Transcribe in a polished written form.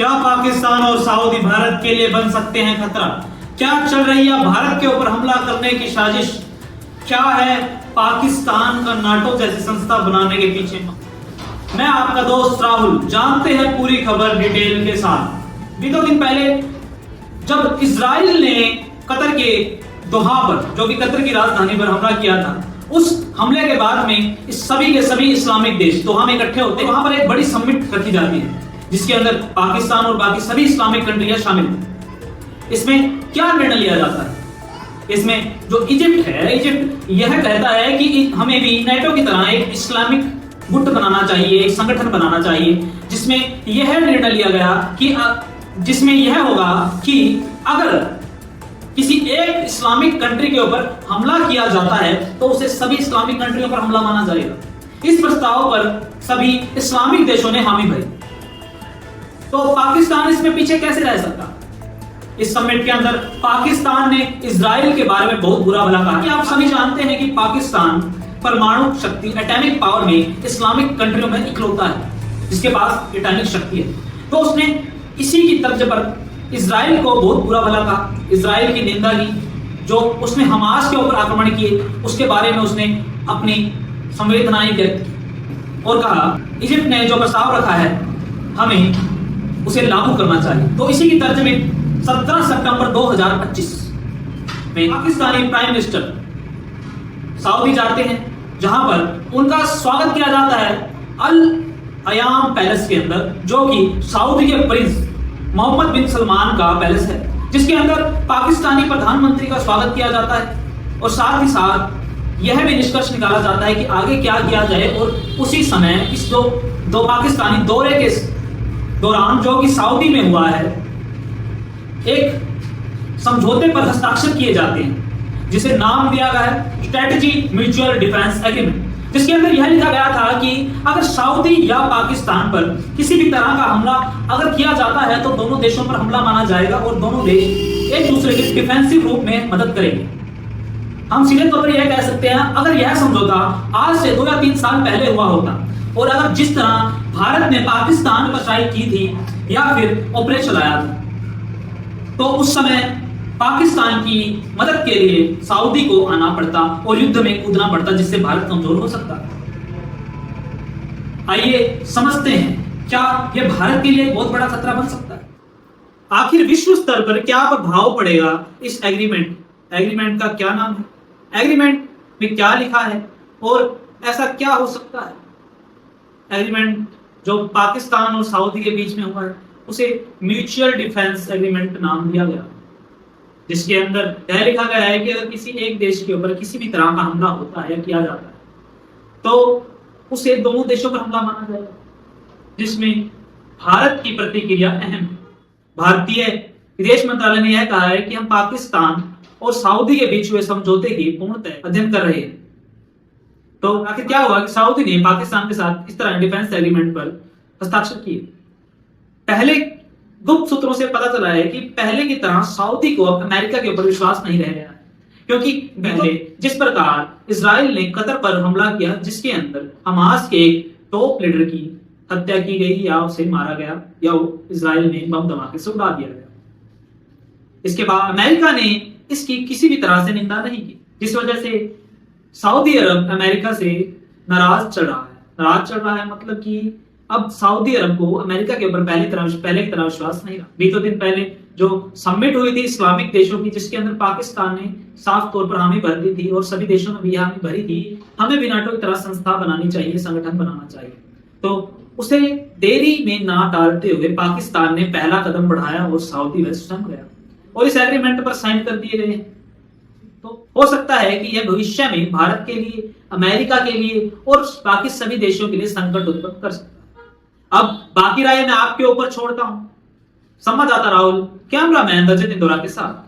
क्या पाकिस्तान और सऊदी भारत के लिए बन सकते हैं खतरा? क्या चल रही है भारत के ऊपर हमला करने की साजिश? क्या है पाकिस्तान का नाटो जैसी संस्था बनाने के पीछे? मैं आपका दोस्त राहुल, जानते हैं पूरी खबर डिटेल के साथ। बीते दिन पहले जब इजराइल ने कतर के दोहा पर, जो कि कतर की राजधानी पर हमला किया था, उस हमले के बाद में इस सभी के सभी इस्लामिक देश दोहा में इकट्ठे होते हैं। वहां पर एक बड़ी समिट रखी जाती है जिसके अंदर पाकिस्तान और बाकी सभी इस्लामिक कंट्रियां शामिल हैं। इसमें क्या निर्णय लिया जाता है? इसमें जो इजिप्ट है, इजिप्ट यह कहता है कि हमें भी नाटो की तरह एक इस्लामिक गुट बनाना चाहिए, एक संगठन बनाना चाहिए, जिसमें यह निर्णय लिया गया कि जिसमें यह होगा कि अगर किसी एक इस्लामिक कंट्री के ऊपर हमला किया जाता है तो उसे सभी इस्लामिक कंट्रियों पर हमला माना जाएगा। इस प्रस्ताव पर सभी इस्लामिक देशों ने हामी भरी। तो पाकिस्तान इसमें पीछे कैसे रह सकता? इस समिट के अंदर पाकिस्तान ने इजराइल के बारे में बहुत बुरा भला कहा कि आप सभी जानते हैं कि पाकिस्तान परमाणु शक्ति, एटॉमिक पावर में इस्लामिक कंट्रियों में इकलौता है जिसके पास एटॉमिक शक्ति है। तो उसने इसी की तर्ज पर इजराइल को बहुत बुरा भला कहा, इजराइल की निंदा की। जो उसने हमास के ऊपर आक्रमण किए उसके बारे में उसने अपनी संवेदनाएं व्यक्त की और कहा इजिप्ट ने जो प्रस्ताव रखा है हमें उसे लागू करना चाहिए। तो इसी की तर्ज में 17 सितंबर 2025 में पाकिस्तानी प्राइम मिनिस्टर सऊदी जाते हैं, जहां पर उनका स्वागत किया जाता है अल अयाम पैलेस के अंदर, जो कि सऊदी के प्रिंस मोहम्मद बिन सलमान का पैलेस है, जिसके अंदर पाकिस्तानी प्रधानमंत्री का स्वागत किया जाता है और साथ ही साथ यह भी निष्कर्ष निकाला जाता है कि आगे क्या किया जाए। और उसी समय इस दो पाकिस्तानी दौरे के दौरान, जो कि सऊदी में हुआ है, एक समझौते पर हस्ताक्षर किए जाते हैं जिसे नाम दिया गया है स्ट्रेटेजी म्यूचुअल डिफेंस एग्रीमेंट, जिसके अंदर यह लिखा गया था कि अगर सऊदी या पाकिस्तान पर किसी भी तरह का हमला अगर किया जाता है तो दोनों देशों पर हमला माना जाएगा और दोनों देश एक दूसरे के डिफेंसिव रूप में मदद करेंगे। हम सीधे तौर पर यह कह सकते हैं अगर यह समझौता आज से 2 या 3 साल पहले हुआ होता और अगर जिस तरह भारत ने पाकिस्तान पर स्ट्राइक की थी या फिर ऑपरेशन चलाया था, तो उस समय पाकिस्तान की मदद के लिए सऊदी को आना पड़ता और युद्ध में कूदना पड़ता, जिससे भारत कमजोर हो सकता। आइए समझते हैं क्या यह भारत के लिए बहुत बड़ा खतरा बन सकता है। आखिर विश्व स्तर पर क्या प्रभाव पड़ेगा इस एग्रीमेंट का क्या नाम है, एग्रीमेंट में क्या लिखा है और ऐसा क्या हो सकता है। एग्रीमेंट जो पाकिस्तान और सऊदी के बीच में हुआ है उसे म्यूचुअल डिफेंस एग्रीमेंट नाम दिया गया, जिसके अंदर यह लिखा गया है कि अगर किसी एक देश के ऊपर किसी भी तरह का हमला होता है या किया जाता है तो उसे दोनों देशों पर हमला माना जाएगा, जिसमें भारत की प्रतिक्रिया अहम है। भारतीय विदेश मंत्रालय ने यह कहा है कि हम पाकिस्तान और सऊदी के बीच हुए समझौते की पूर्णतः अध्ययन कर रहे हैं। तो आखिर क्या हुआ कि सऊदी ने पाकिस्तान के साथ इस तरह डिफेंस एग्रीमेंट पर हस्ताक्षर किए। पहले गुप्त सूत्रों से पता चला है कि पहले की तरह सऊदी को अब अमेरिका के ऊपर विश्वास नहीं रह गया है, क्योंकि पहले जिस प्रकार इजराइल ने कतर पर हमला किया जिसके अंदर हमास के एक टॉप लीडर की हत्या की गई या उसे मारा गया या इजराइल ने बम धमाके से उड़ा दिया गया, इसके बाद अमेरिका ने इसकी किसी भी तरह से निंदा नहीं की, जिस वजह से सऊदी अरब अमेरिका से नाराज चल रहा है। मतलब कि अब सऊदी अरब को अमेरिका के ऊपर पहले की तरह विश्वास नहीं रहा। बीते दिन पहले जो समिट हुई थी इस्लामिक देशों की, जिसके अंदर पाकिस्तान ने साफ तौर पर हामी भर दी थी और सभी देशों ने भी हामी भरी थी, हमें भी नाटो की तरह संस्था बनानी चाहिए, संगठन बनाना चाहिए। तो उसे देरी में ना टालते हुए पाकिस्तान ने पहला कदम बढ़ाया और सऊदी वह स्वयं गया और इस एग्रीमेंट पर साइन कर दिए गए। तो हो सकता है कि यह भविष्य में भारत के लिए, अमेरिका के लिए और बाकी सभी देशों के लिए संकट उत्पन्न कर सकता है। अब बाकी राय मैं आपके ऊपर छोड़ता हूं। संवाददाता राहुल, कैमरामैन रजत इंदौरा के साथ।